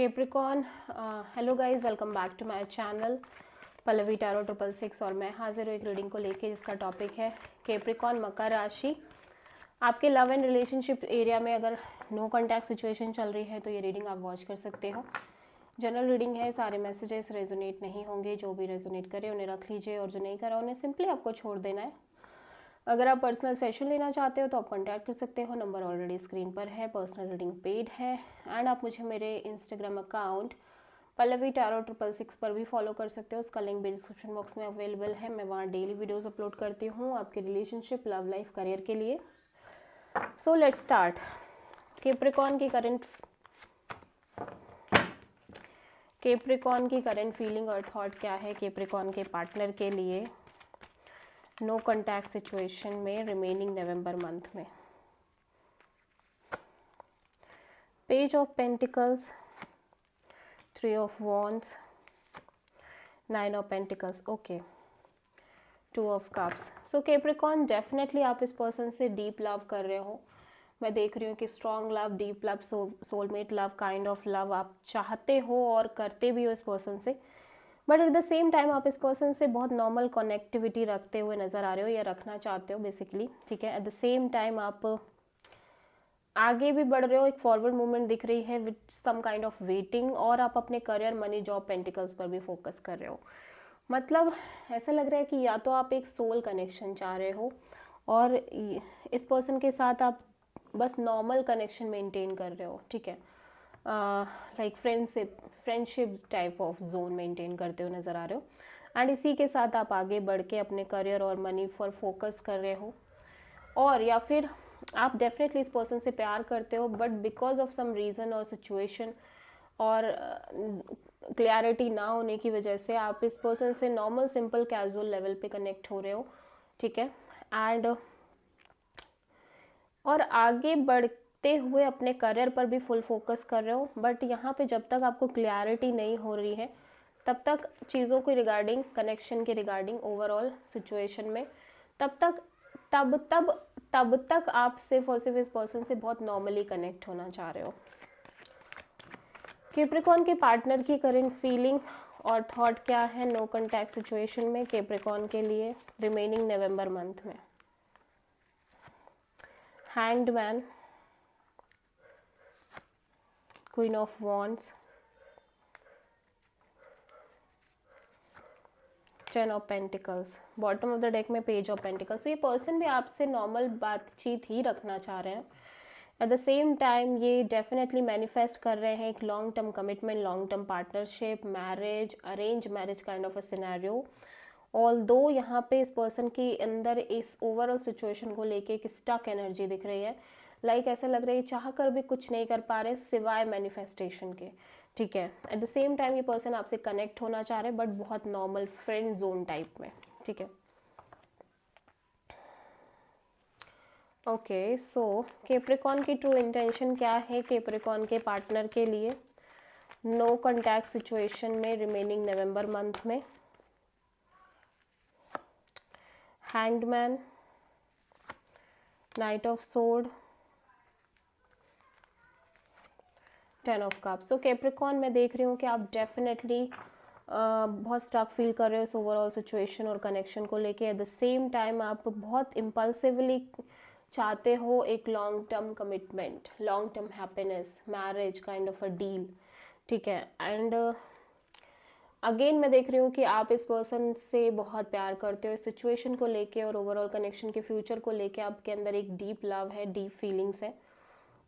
Capricorn, hello guys, welcome back to my channel Pallavi tarot 666। और मैं हाजिर हूँ एक रीडिंग को लेके जिसका टॉपिक है कैप्रिकॉन मकर राशि। आपके लव एंड रिलेशनशिप एरिया में अगर नो कॉन्टैक्ट सिचुएशन चल रही है तो ये रीडिंग आप वॉच कर सकते हो। जनरल रीडिंग है, सारे मैसेजेस रेजोनेट नहीं होंगे। जो भी रेजोनेट करे उन्हें रख लीजिए और जो नहीं करा उन्हें सिंपली आपको छोड़ देना है। अगर आप पर्सनल सेशन लेना चाहते हो तो आप कॉन्टैक्ट कर सकते हो, नंबर ऑलरेडी स्क्रीन पर है। पर्सनल रीडिंग पेड है एंड आप मुझे मेरे इंस्टाग्राम अकाउंट पल्लवी टैरो 666 पर भी फॉलो कर सकते हो। उसका लिंक भी डिस्क्रिप्शन बॉक्स में अवेलेबल है। मैं वहाँ डेली वीडियोस अपलोड करती हूँ आपके रिलेशनशिप, लव लाइफ, करियर के लिए। So let's start. कैप्रिकॉन की करंट फीलिंग और थॉट क्या है कैप्रिकॉन के पार्टनर के लिए नो कॉन्टैक्ट सिचुएशन में रिमेनिंग नवंबर मंथ में। Page of pentacles, 3 of wands, 9 of pentacles, okay, 2 of cups. So Capricorn, definitely आप इस पर्सन से डीप लव कर रहे हो। मैं देख रही हूँ कि strong love, deep love, soulmate love, kind of love आप चाहते हो और करते भी हो इस पर्सन से। But at the same time आप इस पर्सन से बहुत नॉर्मल कनेक्टिविटी रखते हुए नज़र आ रहे हो या रखना चाहते हो बेसिकली, ठीक है। एट द सेम टाइम आप आगे भी बढ़ रहे हो, एक फॉरवर्ड मूवमेंट दिख रही है with some kind of waiting. और आप अपने करियर, मनी, जॉब, पेंटिकल्स पर भी फोकस कर रहे हो। मतलब ऐसा लग रहा है कि या तो आप एक सोल कनेक्शन चाह रहे हो और इस पर्सन के साथ आप बस नॉर्मल कनेक्शन मेंटेन कर रहे हो, ठीक है, like friendship type of zone maintain करते हुए नज़र आ रहे हो। एंड इसी के साथ आप आगे बढ़ के अपने करियर और मनी पर फोकस कर रहे हो। और या फिर आप डेफिनेटली इस पर्सन से प्यार करते हो but because of some reason और सिचुएशन और क्लैरिटी ना होने की वजह से आप इस पर्सन से नॉर्मल, सिंपल, कैजुअल लेवल पे कनेक्ट हो रहे हो, ठीक है। एंड और आगे बढ़ते हुए अपने करियर पर भी फुल फोकस कर रहे हो। बट यहाँ पे जब तक आपको क्लैरिटी नहीं हो रही है तब तक चीज़ों के रिगार्डिंग, कनेक्शन के रिगार्डिंग, ओवरऑल सिचुएशन में तब तक आप सिर्फ और सिर्फ इस पर्सन से बहुत नॉर्मली कनेक्ट होना चाह रहे हो। कैप्रिकॉन के पार्टनर की करंट फीलिंग और थॉट क्या है नो कॉन्टैक्ट सिचुएशन में कैप्रिकॉन के लिए रिमेनिंग नवंबर मंथ में। Hanged man, queen of wands, 10 of pentacles, bottom of the deck में पेज ऑफ पेंटिकल्स। तो ये पर्सन भी आपसे नॉर्मल बातचीत ही रखना चाह रहे हैं। एट द सेम टाइम ये डेफिनेटली मैनिफेस्ट कर रहे हैं एक long term commitment, long term partnership, marriage, arrange marriage kind of a scenario. Although यहाँ पे इस पर्सन के अंदर इस ओवरऑल सिचुएशन को लेके एक स्टक एनर्जी दिख रही है। लाइक ऐसा लग रहा है चाह कर भी कुछ नहीं कर पा रहे सिवाय मैनिफेस्टेशन के, ठीक है। एट द सेम टाइम ये पर्सन आपसे कनेक्ट होना चाह रहे हैं बट बहुत नॉर्मल फ्रेंड जोन टाइप में, ठीक है। ओके, सो कैप्रिकॉन की ट्रू इंटेंशन क्या है कैप्रिकॉन के पार्टनर के लिए नो कॉन्टैक्ट सिचुएशन में रिमेनिंग नवंबर मंथ में। Hanged man, night of sword, 10 of cups. So Capricorn, मैं देख रही हूँ कि आप डेफिनेटली बहुत स्ट्रक फील कर रहे हो इस ओवरऑल सिचुएशन और कनेक्शन को लेके। एट द सेम टाइम आप बहुत इम्पल्सिवली चाहते हो एक long term commitment, long term happiness, marriage kind of a deal, ठीक है। एंड अगेन मैं देख रही हूँ कि आप इस पर्सन से बहुत प्यार करते हो इस सिचुएशन को लेके और ओवरऑल कनेक्शन के फ्यूचर को लेके आपके अंदर एक डीप लव है, डीप फीलिंग्स है,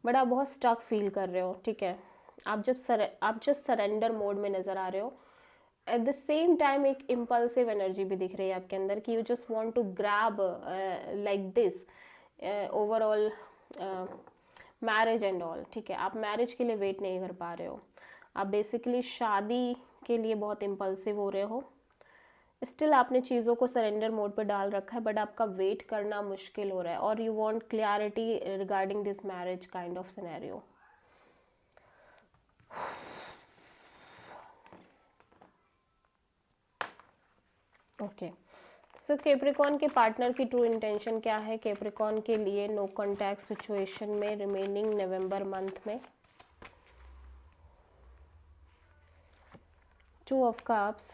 बट आप बहुत स्टक फील कर रहे हो, ठीक है। आप जस्ट सरेंडर मोड में नज़र आ रहे हो। एट द सेम टाइम एक इम्पल्सिव एनर्जी भी दिख रही है आपके अंदर कि you just want to grab like this overall marriage and all, ठीक है। आप मैरिज के लिए वेट नहीं कर पा रहे हो, आप बेसिकली शादी के लिए बहुत इम्पल्सिव हो रहे हो। स्टिल आपने चीज़ों को सरेंडर मोड पर डाल रखा है बट आपका वेट करना मुश्किल हो रहा है और you want clarity regarding this marriage kind of scenario. Okay, so Capricorn के पार्टनर की ट्रू इंटेंशन क्या है कैप्रिकॉन के लिए नो कॉन्टैक्ट सिचुएशन में रिमेनिंग नवंबर मंथ में। 2 of cups,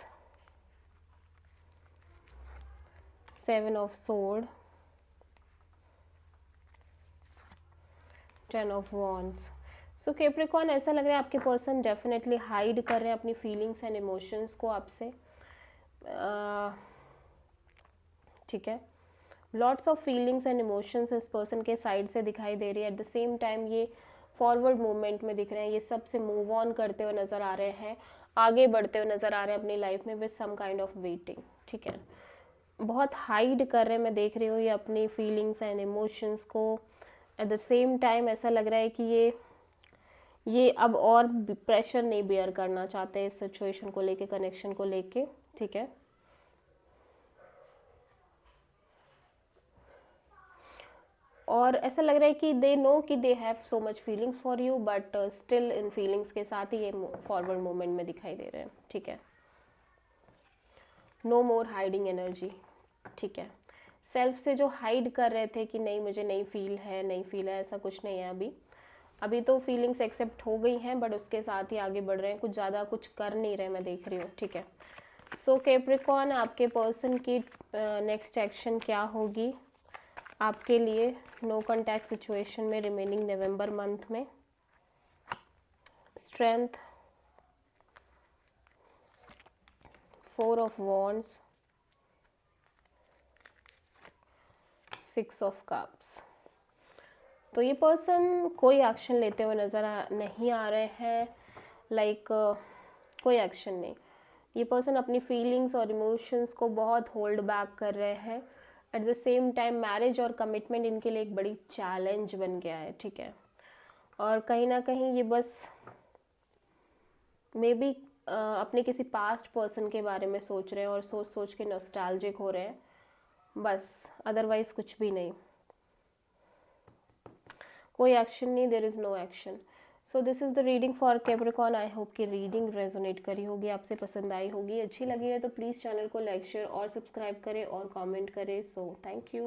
7 of sword, 10 of wands. So Capricorn ऐसा लग रहा है आपके पर्सन डेफिनेटली हाइड कर रहे हैं अपनी फीलिंग्स एंड इमोशंस को आपसे, ठीक है। Lots of feelings and emotions इस पर्सन के साइड से दिखाई दे रही है। एट द सेम टाइम ये फॉरवर्ड मूवमेंट में दिख रहे हैं, ये सब से मूव ऑन करते हुए नज़र आ रहे हैं, आगे बढ़ते हुए नज़र आ रहे हैं अपनी लाइफ में with some kind of waiting, ठीक है। बहुत हाइड कर रहे हैं, मैं देख रही हूँ ये अपनी फीलिंग्स एंड इमोशंस को। एट द सेम टाइम ऐसा लग रहा है कि ये अब और प्रेशर नहीं बेयर करना चाहते इस सिचुएशन को लेके, कनेक्शन को लेके, ठीक है। और ऐसा लग रहा है कि दे नो कि they have so much feelings for you, but still in feelings के साथ ही ये फॉरवर्ड मूवमेंट में दिखाई दे रहे हैं, ठीक है। नो मोर हाइडिंग एनर्जी, ठीक है। सेल्फ से जो हाइड कर रहे थे कि नहीं मुझे नहीं फील है, ऐसा कुछ नहीं है। अभी तो फीलिंग्स एक्सेप्ट हो गई हैं, बट उसके साथ ही आगे बढ़ रहे हैं, कुछ ज़्यादा कुछ कर नहीं रहे, मैं देख रही हूँ, ठीक है। सो कैप्रिकॉर्न, आपके पर्सन की नेक्स्ट एक्शन क्या होगी आपके लिए नो कॉन्टैक्ट सिचुएशन में रिमेनिंग नवंबर मंथ में? Strength, 4 of wands, 6 of cups. तो ये पर्सन कोई एक्शन लेते हुए नज़र नहीं आ रहे हैं, लाइक कोई एक्शन नहीं। ये पर्सन अपनी फीलिंग्स और इमोशंस को बहुत होल्ड बैक कर रहे हैं। Eight the same time marriage और कमिटमेंट इनके लिए एक बड़ी चैलेंज बन गया है, ठीक है। और कहीं ना कहीं ये बस मे बी अपने किसी पास्ट पर्सन के बारे में सोच रहे हैं और सोच सोच के नॉस्टैल्जिक हो रहे हैं, बस, अदरवाइज कुछ भी नहीं। कोई एक्शन नहीं, there is no action. So this is the reading for Capricorn. I hope कि रीडिंग रेजोनेट करी होगी, आपसे पसंद आई होगी, अच्छी लगी है तो प्लीज़ चैनल को लाइक शेयर और सब्सक्राइब करें और कमेंट करें। So thank you.